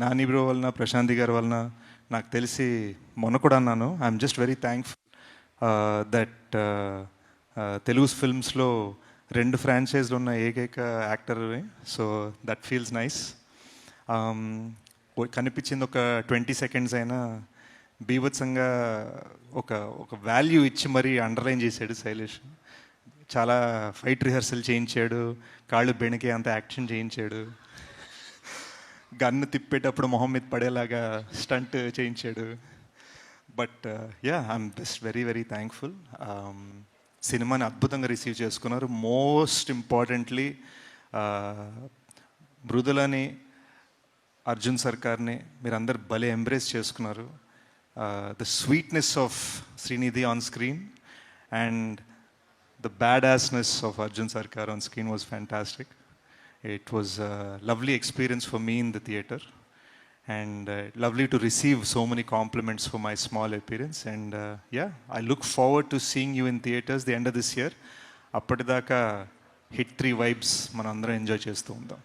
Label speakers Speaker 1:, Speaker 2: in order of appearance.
Speaker 1: Nani bro వలన, ప్రశాంతి గారి వలన నాకు తెలిసి మొన్న కూడా అన్నాను, I'm just very thankful that Telugu ఫిల్మ్స్లో 2 ఫ్రాంచైజ్లు ఉన్న ఏకైక యాక్టర్ని. So that feels nice. కనిపించింది ఒక 20 సెకండ్స్ అయినా బీభత్సంగా ఒక ఒక వాల్యూ ఇచ్చి మరీ అండర్లైన్ చేశాడు శైలేష్. చాలా ఫైట్ రిహర్సల్ చేయించాడు, కాళ్ళు బెణికే అంత యాక్షన్ చేయించాడు, గన్ను తిప్పేటప్పుడు మొహం మీద పడేలాగా స్టంట్ చేయించాడు. But yeah, I'm just very very thankful. సినిమాని అద్భుతంగా రిసీవ్ చేసుకున్నారు. మోస్ట్ ఇంపార్టెంట్లీ మృదులని, అర్జున్ సర్కార్ని మీరందరు భలే ఎంబ్రేస్ చేసుకున్నారు. The sweetness of Srinidhi on screen and the badassness of Arjun Sarkar on screen was fantastic. It was a lovely experience for me in the theatre, and lovely to receive so many compliments for my small appearance. And yeah, I look forward to seeing you in theatres the end of this year. Appadidaka hit 3 vibes manandram enjoy chestu undam.